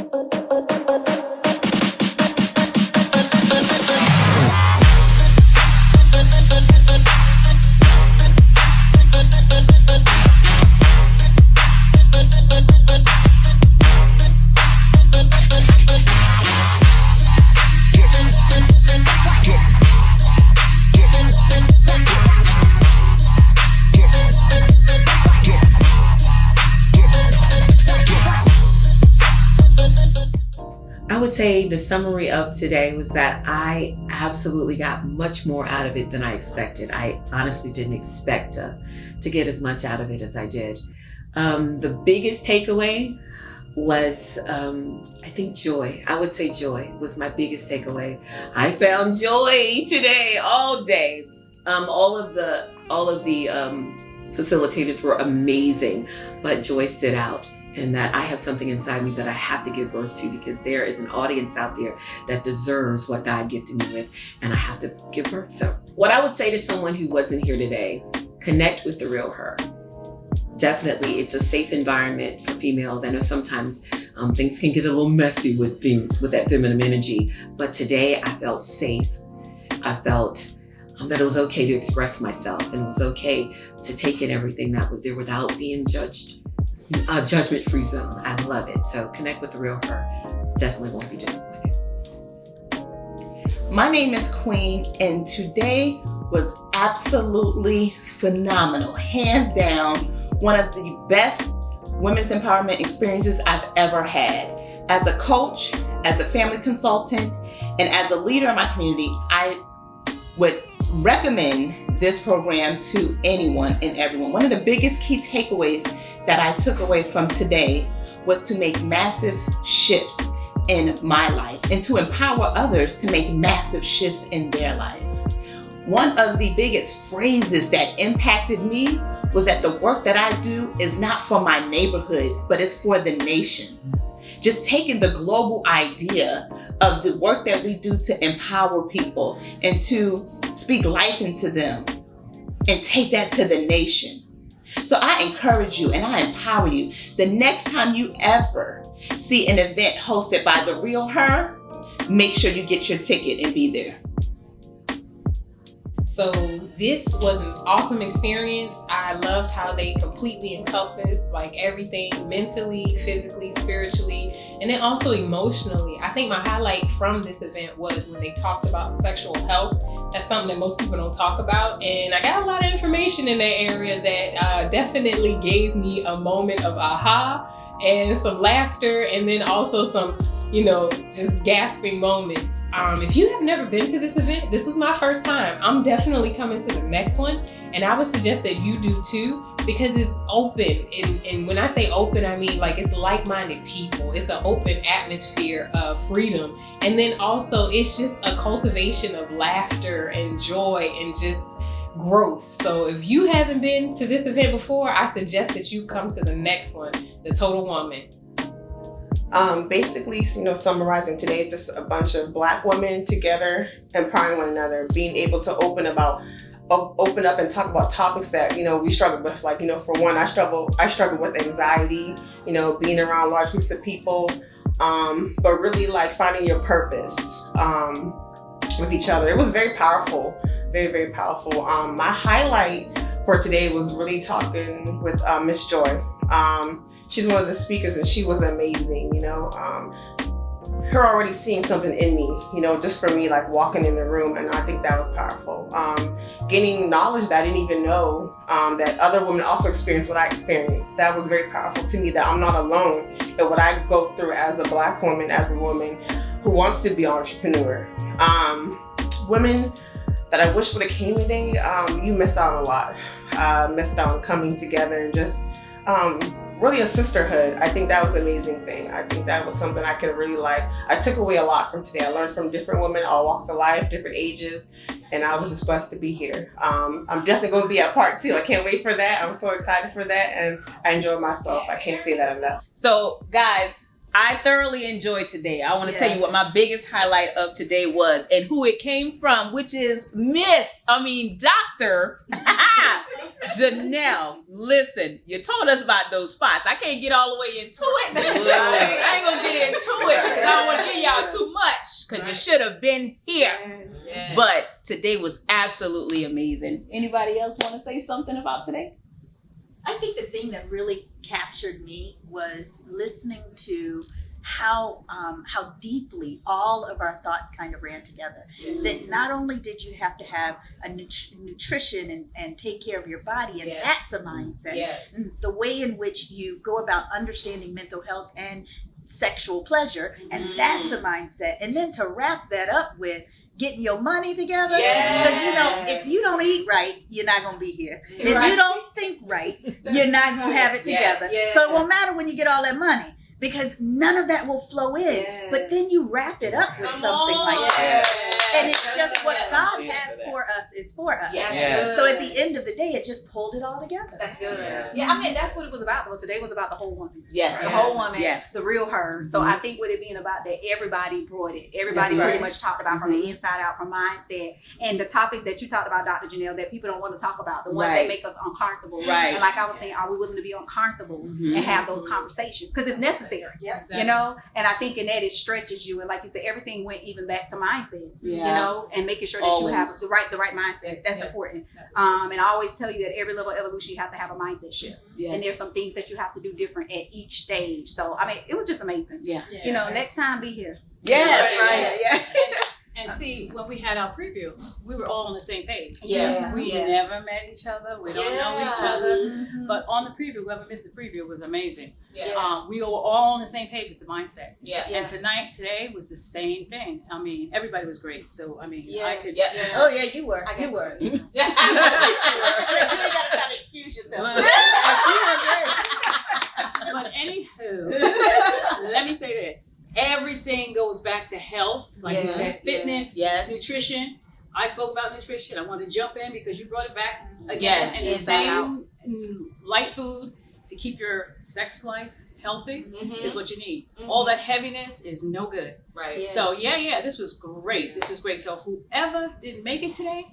I would say the summary of today was that I absolutely got much more out of it than I expected. I honestly didn't expect to get as much out of it as I did. The biggest takeaway was, I think joy. I would say joy was my biggest takeaway. I found joy today, all day. All of the facilitators were amazing, but joy stood out. And that I have something inside me that I have to give birth to, because there is an audience out there that deserves what God gifted me with, and I have to give birth. So what I would say to someone who wasn't here today, connect with the real her. Definitely, it's a safe environment for females. I know sometimes things can get a little messy with that feminine energy, but today I felt safe. I felt that it was okay to express myself, and it was okay to take in everything that was there without being judged. A judgment-free zone. I love it. So connect with the real her. Definitely won't be disappointed. My name is Queen, and today was absolutely phenomenal. Hands down, one of the best women's empowerment experiences I've ever had. As a coach, as a family consultant, and as a leader in my community, I would recommend this program to anyone and everyone. One of the biggest key takeaways that I took away from today was to make massive shifts in my life and to empower others to make massive shifts in their life. One of the biggest phrases that impacted me was that the work that I do is not for my neighborhood, but it's for the nation. Just taking the global idea of the work that we do to empower people and to speak life into them and take that to the nation. So I encourage you and I empower you. The next time you ever see an event hosted by the real her, make sure you get your ticket and be there. So this was an awesome experience. I loved how they completely encompassed like everything mentally, physically, spiritually, and then also emotionally. I think my highlight from this event was when they talked about sexual health. That's something that most people don't talk about. And I got a lot of information in that area that definitely gave me a moment of aha and some laughter, and then also some, just gasping moments. If you have never been to this event, this was my first time. I'm definitely coming to the next one, and I would suggest that you do too, because it's open. And when I say open, I mean like it's like-minded people. It's an open atmosphere of freedom. And then also it's just a cultivation of laughter and joy and just growth. So if you haven't been to this event before, I suggest that you come to the next one, the Total Woman. Basically, summarizing today, just a bunch of Black women together, empowering one another, being able to open up and talk about topics that, we struggle with. Like, for one, I struggle with anxiety, being around large groups of people, but really like finding your purpose, with each other. It was very powerful, very, very powerful. My highlight for today was really talking with Miss Joy. She's one of the speakers and she was amazing, her already seeing something in me, just for me, like walking in the room, and I think that was powerful. Gaining knowledge that I didn't even know, that other women also experienced what I experienced. That was very powerful to me, that I'm not alone in what I go through as a Black woman, as a woman who wants to be an entrepreneur. Women that I wish would have came today, you missed out on a lot. Missed out on coming together and just really a sisterhood. I think that was an amazing thing. I think that was something I could really like. I took away a lot from today. I learned from different women, all walks of life, different ages, and I was just blessed to be here. I'm definitely going to be at part 2. I can't wait for that. I'm so excited for that, and I enjoyed myself. I can't say that enough. So guys, I thoroughly enjoyed today. I want to tell you what my biggest highlight of today was and who it came from, which is Dr. Janelle. Listen, you told us about those spots. I can't get all the way into it. I ain't gonna get into because you should have been here. Yes. But today was absolutely amazing. Anybody else want to say something about today? I think the thing that really captured me was listening to how deeply all of our thoughts kind of ran together. Yes. That not only did you have to have a nutrition and take care of your body, and Yes. that's a mindset. Yes. The way in which you go about understanding mental health and sexual pleasure, and that's a mindset. And then to wrap that up with getting your money together, because you know, if you don't eat right, you're not gonna be here. If you don't think right, you're not gonna have it together. Yes. So it won't matter when you get all that money, because none of that will flow in. Yes. But then you wrap it up with Come something on. like that. Yes. And it's just what Yes. God has for us is for us. Yes. Yes. So at the end of the day, it just pulled it all together. That's good. Yes. Yeah, I mean, that's what it was about, though. Today was about the whole woman. Yes. The whole woman, Yes. the real her. So I think with it being about that, everybody brought it. Everybody That's pretty right. much talked about from the inside out, from mindset. And the topics that you talked about, Dr. Janelle, that people don't want to talk about, the ones Right. that make us uncomfortable. Right. And like I was saying, are we willing to be uncomfortable and have those conversations? Because it's necessary. Yep. You know, and I think in that it stretches you, and like you said, everything went even back to mindset. Yeah. You know, and making sure that Always. you have the right mindset. Yes, That's yes. important. And I always tell you that every level of evolution, you have to have a mindset shift. Yes. And there's some things that you have to do different at each stage. So I mean, it was just amazing. Yeah. You know, next time be here. Yes. Right. Yeah. And see, when we had our preview, we were all on the same page. Yeah. We Yeah. never met each other. We don't know each Yeah. other. But on the preview, whoever missed the preview was amazing. Yeah. We were all on the same page with the mindset. Yeah. And today was the same thing. I mean, everybody was great. So, I mean, I could. Yeah. Oh yeah, you were. You were. You ain't gotta try to excuse yourself. But anywho, let me say this. Everything goes back to health, like you Yeah. said, fitness, Yes. nutrition. I spoke about nutrition. I wanted to jump in because you brought it back again. Yes. And the Inside out. same light food to keep your sex life healthy Mhm. is what you need. Mhm. All that heaviness is no good. Right. So yeah, this was great. This was great. So whoever didn't make it today,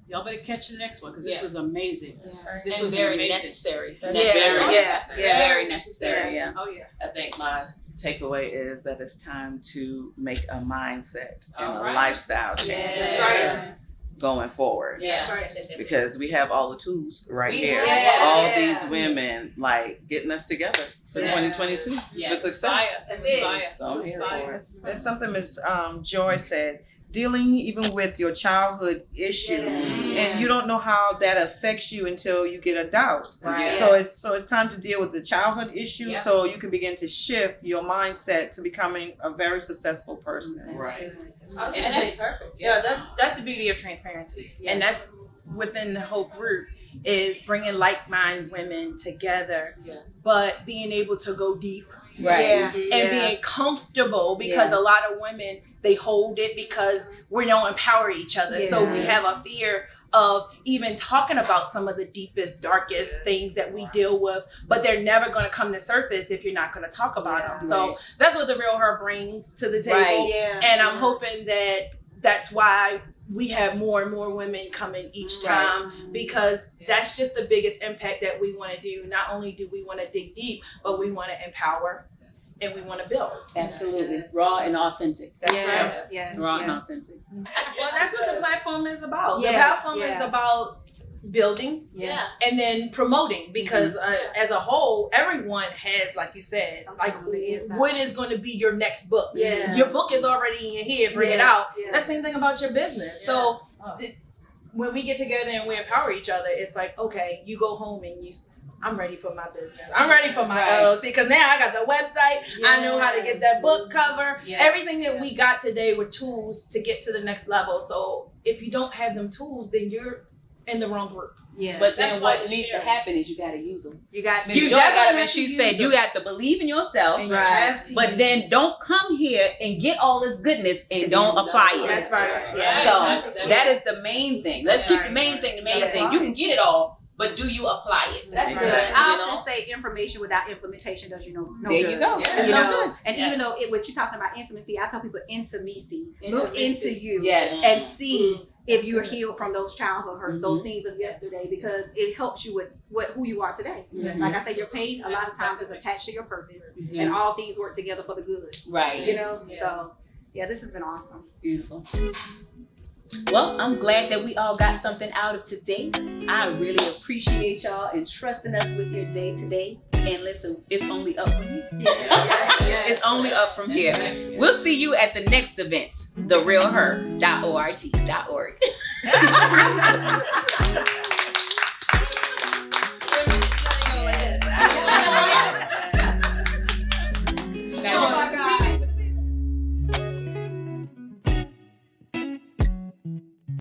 y'all better catch the next one because this Yeah. was amazing. This And was very amazing. necessary. That's Yeah. very Yeah. Yeah. Very necessary. Yeah. Oh yeah. I think my takeaway is that it's time to make a mindset and All a right. lifestyle change Yes. going forward. Yeah. That's right. Because we have all the tools right We here. have- All yeah. these women like getting us together for Yeah. 2022 Yeah. for success. Fire. That's It was it. fire. So It I'm was here fire. for it. That's something Ms. Joy said. Dealing even with your childhood issues, and you don't know how that affects you until you get a doubt. Right. So it's time to deal with the childhood issue, Yep. so you can begin to shift your mindset to becoming a very successful person. Right. And that's perfect. Yeah, that's the beauty of transparency, and that's within the whole group is bringing like-minded women together, but being able to go deep Right. and being comfortable because a lot of women they hold it because we don't empower each other, so we have a fear of even talking about some of the deepest, darkest things that we deal with, but they're never going to come to surface if you're not going to talk about them. So that's what the real her brings to the table. Right. Yeah. And I'm hoping that that's why we have more and more women coming each time, because that's just the biggest impact that we want to do. Not only do we want to dig deep, but we want to empower and we want to build. Absolutely. Raw and authentic. That's right. Yes. Raw and authentic. Well, that's what the platform is about. Yeah. The platform is about building and then promoting, because as a whole, everyone has, like you said, like what is going to be your next book. Yeah. Your book is already in your head, bring it out. That's the same thing about your business. So when we get together and we empower each other, it's like, okay, you go home and I'm ready for my business. I'm ready for my LLC, because now I got the website. I know how to get that book cover. Everything that we got today were tools to get to the next level. So if you don't have them tools, then you're in the wrong group. But That's then why what the needs to sharing. happen is you got to use them. You got Ms. to. Joy definitely got have it. She to said use you them. got to believe in yourself, And you have to but use then don't come here and get all this goodness and don't apply it. That's right. So that is the main thing. Let's keep the main thing the main thing. You can get it all, but do you apply it? That's Exactly. good. I You know? often say information without implementation does no There good. you go. Yeah. It's You no know, good. and even though what you're talking about intimacy, I tell people intimacy. Look into you Yes. and see if you're healed from those childhood hurts, those things of yesterday, because it helps you with who you are today. Like I said, your pain a lot of times is attached to your purpose, and all things work together for the good. Right. You know, so Yeah, this has been awesome. Beautiful. Well, I'm glad that we all got something out of today. I really appreciate y'all and trusting us with your day today. And listen, it's only up from here. It's only up from here. Right. We'll see you at the next event, therealher.org.org.